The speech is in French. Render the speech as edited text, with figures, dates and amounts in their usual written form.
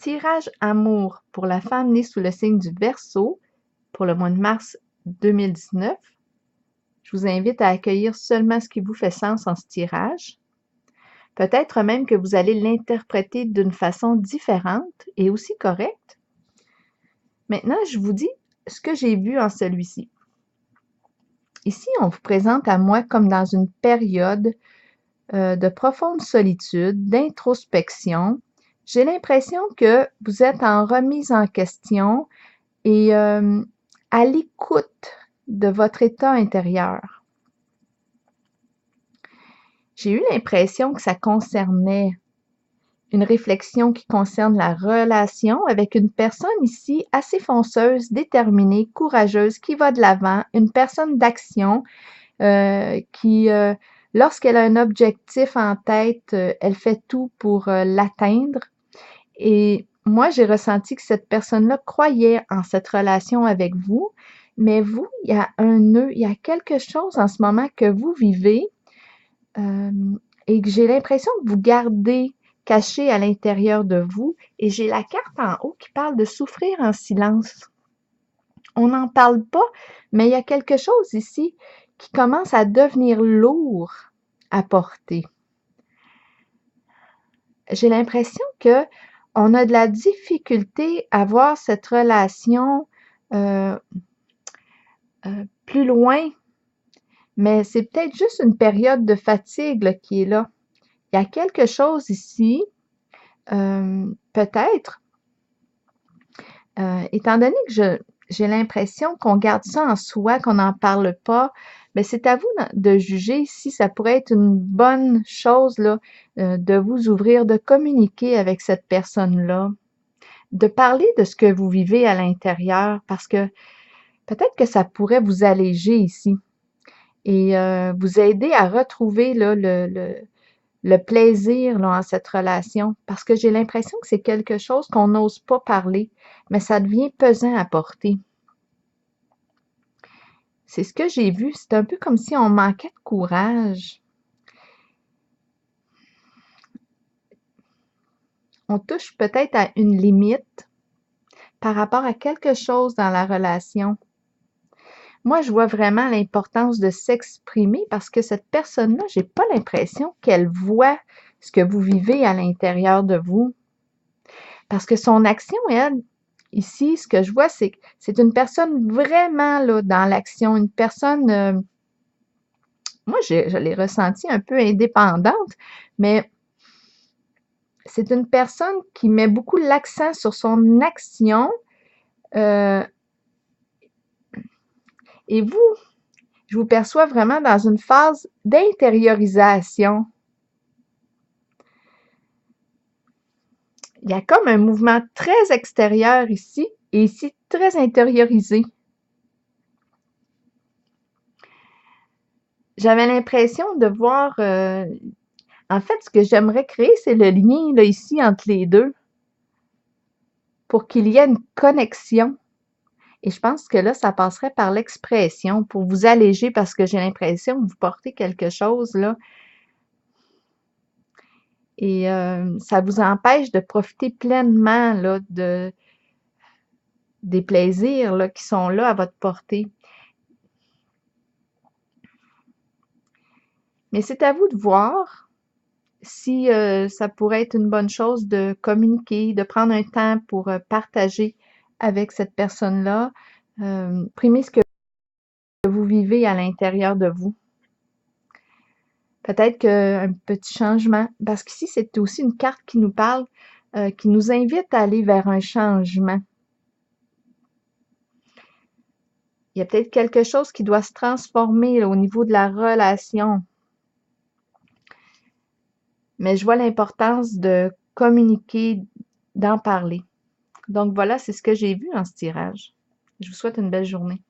Tirage amour pour la femme née sous le signe du Verseau pour le mois de mars 2019. Je vous invite à accueillir seulement ce qui vous fait sens en ce tirage. Peut-être même que vous allez l'interpréter d'une façon différente et aussi correcte. Maintenant, je vous dis ce que j'ai vu en celui-ci. Ici, on vous présente à moi comme dans une période de profonde solitude, d'introspection. J'ai l'impression que vous êtes en remise en question et à l'écoute de votre état intérieur. J'ai eu l'impression que ça concernait une réflexion qui concerne la relation avec une personne ici assez fonceuse, déterminée, courageuse, qui va de l'avant, une personne d'action qui, lorsqu'elle a un objectif en tête, elle fait tout pour l'atteindre. Et moi, j'ai ressenti que cette personne-là croyait en cette relation avec vous, mais vous, il y a un nœud, il y a quelque chose en ce moment que vous vivez et que j'ai l'impression que vous gardez caché à l'intérieur de vous. Et j'ai la carte en haut qui parle de souffrir en silence. On n'en parle pas, mais il y a quelque chose ici qui commence à devenir lourd à porter. J'ai l'impression que on a de la difficulté à voir cette relation plus loin, mais c'est peut-être juste une période de fatigue là, qui est là. Il y a quelque chose ici, peut-être, étant donné que j'ai l'impression qu'on garde ça en soi, qu'on n'en parle pas, mais c'est à vous de juger si ça pourrait être une bonne chose là, de vous ouvrir, de communiquer avec cette personne-là, de parler de ce que vous vivez à l'intérieur, parce que peut-être que ça pourrait vous alléger ici et vous aider à retrouver là, le plaisir là, en cette relation, parce que j'ai l'impression que c'est quelque chose qu'on n'ose pas parler, mais ça devient pesant à porter. C'est ce que j'ai vu, c'est un peu comme si on manquait de courage. On touche peut-être à une limite par rapport à quelque chose dans la relation. Moi, je vois vraiment l'importance de s'exprimer parce que cette personne-là, j'ai pas l'impression qu'elle voit ce que vous vivez à l'intérieur de vous. Parce que son action, elle, ici, ce que je vois, c'est que c'est une personne vraiment là, dans l'action, une personne, moi, je l'ai ressentie un peu indépendante, mais c'est une personne qui met beaucoup l'accent sur son action. euh, et vous, je vous perçois vraiment dans une phase d'intériorisation. Il y a comme un mouvement très extérieur ici et ici très intériorisé. J'avais l'impression de voir, en fait, ce que j'aimerais créer, c'est le lien là ici entre les deux pour qu'il y ait une connexion. Et je pense que là, ça passerait par l'expression pour vous alléger parce que j'ai l'impression que vous portez quelque chose là et ça vous empêche de profiter pleinement là des plaisirs là qui sont là à votre portée. Mais c'est à vous de voir si ça pourrait être une bonne chose de communiquer, de prendre un temps pour partager avec cette personne-là, exprimer ce que vous vivez à l'intérieur de vous. Peut-être qu'un petit changement, parce qu'ici, c'est aussi une carte qui nous parle, qui nous invite à aller vers un changement. Il y a peut-être quelque chose qui doit se transformer là, au niveau de la relation. Mais je vois l'importance de communiquer, d'en parler. Donc voilà, c'est ce que j'ai vu en ce tirage. Je vous souhaite une belle journée.